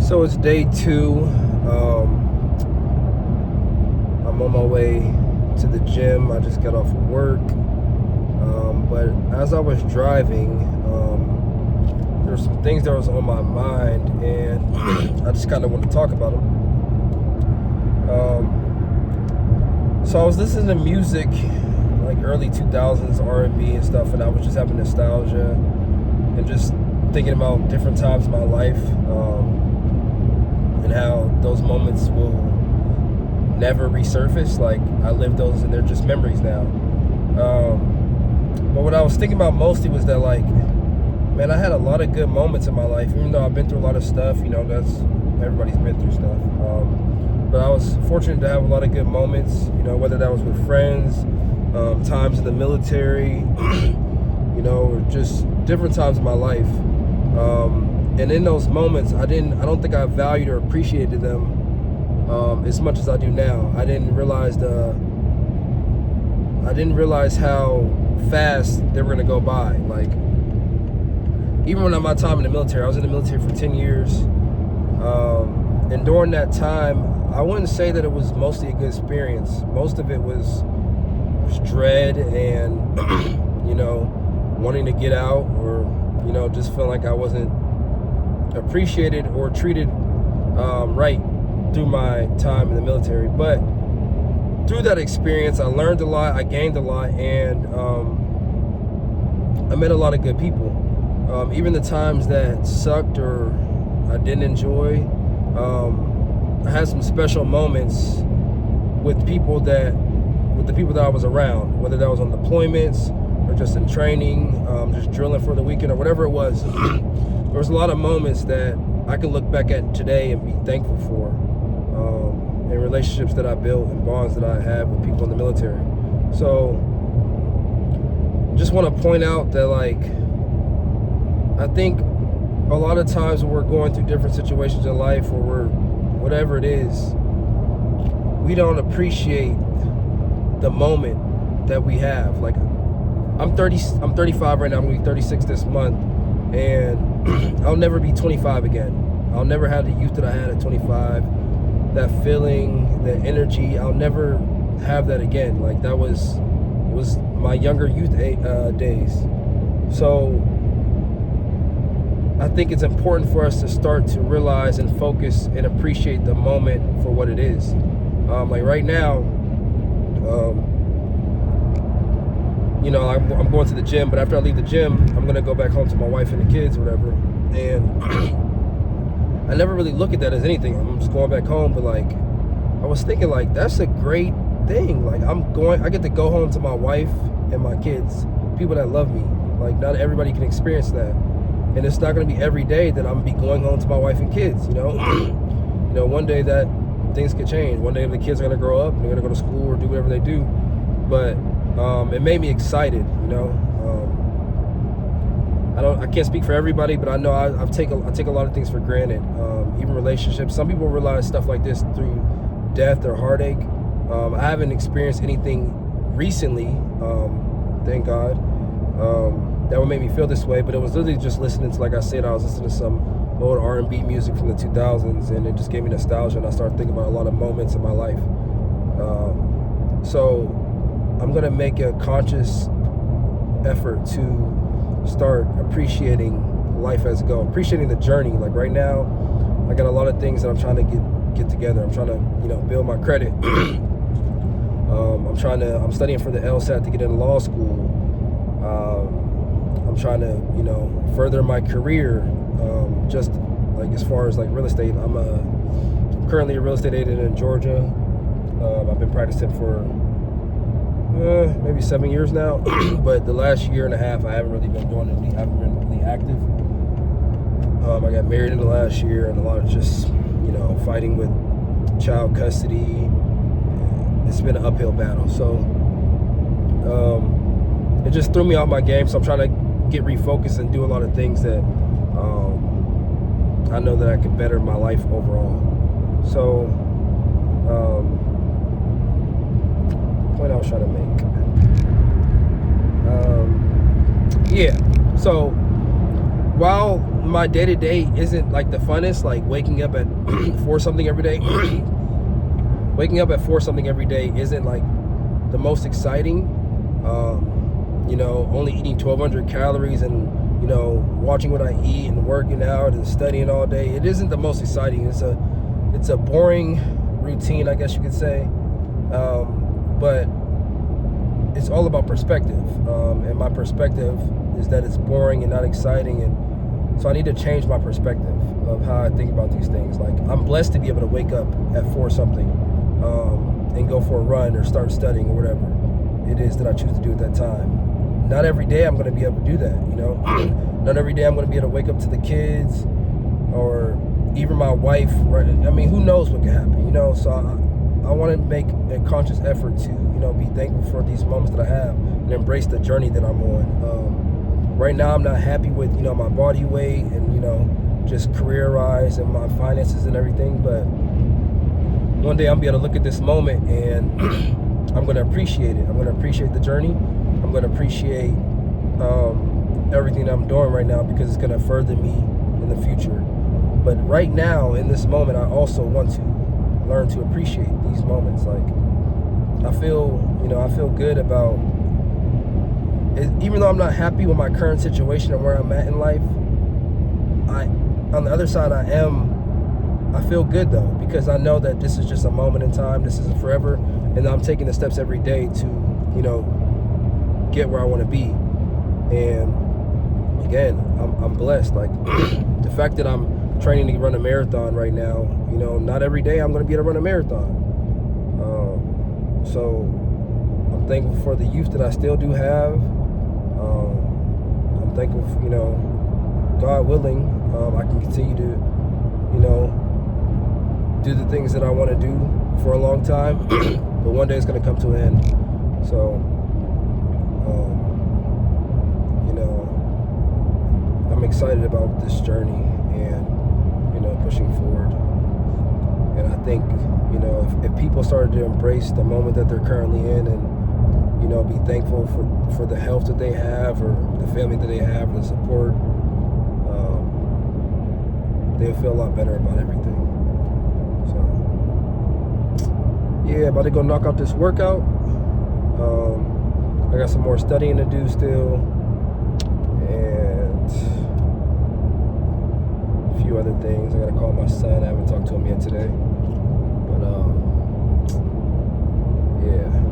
So it's day two. I'm on my way to the gym. I just got off of work. But as I was driving, there were some things that was on my mind, and I just kind of want to talk about them. So I was listening to music, like early 2000s R&B and stuff, and I was just having nostalgia and just thinking about different times in my life, and how those moments will never resurface. Like, I lived those and they're just memories now. But what I was thinking about mostly was that, like, man, I had a lot of good moments in my life, even though I've been through a lot of stuff. Everybody's been through stuff. But I was fortunate to have a lot of good moments, whether that was with friends, times in the military, or just different times in my life. And in those moments, I don't think I valued or appreciated them as much as I do now. I didn't realize how fast they were gonna go by. Like, even when my time in the military, I was in the military for 10 years. And during that time, I wouldn't say that it was mostly a good experience. Most of it was dread and, wanting to get out, or, just feeling like I wasn't appreciated or treated right through my time in the military. But through that experience, I learned a lot, I gained a lot, and I met a lot of good people. Even the times that sucked or I didn't enjoy, I had some special moments with the people that I was around, whether that was on deployments or just in training, just drilling for the weekend or whatever it was. There was a lot of moments that I can look back at today and be thankful for, and relationships that I built and bonds that I had with people in the military. So just want to point out that, like, I think a lot of times when we're going through different situations in life, or whatever it is, we don't appreciate the moment that we have. Like, I'm 35 right now. I'm gonna be 36 this month, and I'll never be 25 again. I'll never have the youth that I had at 25. That feeling, that energy, I'll never have that again. Like, it was my younger youth days. So I think it's important for us to start to realize and focus and appreciate the moment for what it is. Like right now, I'm going to the gym, but after I leave the gym, I'm gonna go back home to my wife and the kids or whatever. And I never really look at that as anything. I'm just going back home, but, like, I was thinking, like, that's a great thing. Like, I get to go home to my wife and my kids, people that love me. Like, not everybody can experience that. And it's not gonna be every day that I'm gonna be going home to my wife and kids, One day that things could change. One day the kids are gonna grow up and they're gonna go to school or do whatever they do. But it made me excited, I can't speak for everybody, but I know I take a lot of things for granted, even relationships. Some people realize stuff like this through death or heartache. I haven't experienced anything recently, thank God, that would make me feel this way, but it was literally just listening to, like I said, I was listening to some old R&B music from the 2000s, and it just gave me nostalgia, and I started thinking about a lot of moments in my life. So I'm gonna make a conscious effort to start appreciating life as it goes, appreciating the journey. Like, right now, I got a lot of things that I'm trying to get together. I'm trying to, build my credit. I'm studying for the LSAT to get into law school. I'm trying to, further my career, just like as far as like real estate. I'm currently a real estate agent in Georgia. I've been practicing for maybe 7 years now, but the last year and a half I haven't really been doing it. I haven't been really active. I got married in the last year, and a lot of just fighting with child custody. It's been an uphill battle, so it just threw me off my game. So I'm trying to get refocused and do a lot of things that I know that I could better my life overall. So point I was trying to make. So while my day-to-day isn't like the funnest, like waking up at 4 something every day, waking up at 4 something every day isn't like the most exciting. Only eating 1,200 calories and, watching what I eat and working out and studying all day, it isn't the most exciting. It's a boring routine, I guess you could say. But it's all about perspective. And my perspective is that it's boring and not exciting. And so I need to change my perspective of how I think about these things. Like, I'm blessed to be able to wake up at 4 something and go for a run or start studying or whatever it is that I choose to do at that time. Not every day I'm going to be able to do that, Not every day I'm going to be able to wake up to the kids or even my wife. Right? I mean, who knows what can happen, So I want to make a conscious effort to, be thankful for these moments that I have and embrace the journey that I'm on. Right now, I'm not happy with, my body weight and, just career-wise and my finances and everything. But one day I'm going to be able to look at this moment and I'm going to appreciate it. I'm going to appreciate the journey. I'm going to appreciate everything that I'm doing right now because it's going to further me in the future. But right now, in this moment, I also want to learn to appreciate these moments. Like, I feel good about it, even though I'm not happy with my current situation and where I'm at in life. On the other side, I feel good though, because I know that this is just a moment in time. This isn't forever, and I'm taking the steps every day to, get where I want to be. And again, I'm blessed. Like, the fact that I'm training to run a marathon right now, not every day I'm going to be able to run a marathon. So I'm thankful for the youth that I still do have. I'm thankful for, God willing, I can continue to, do the things that I want to do for a long time. But one day it's going to come to an end. So, I'm excited about this journey and, pushing forward. And I think, if people started to embrace the moment that they're currently in and, be thankful for the health that they have or the family that they have, the support, they'll feel a lot better about everything. So, yeah, about to go knock out this workout. I got some more studying to do still. And a few other things. I gotta call my son. I haven't talked to him yet today. But yeah.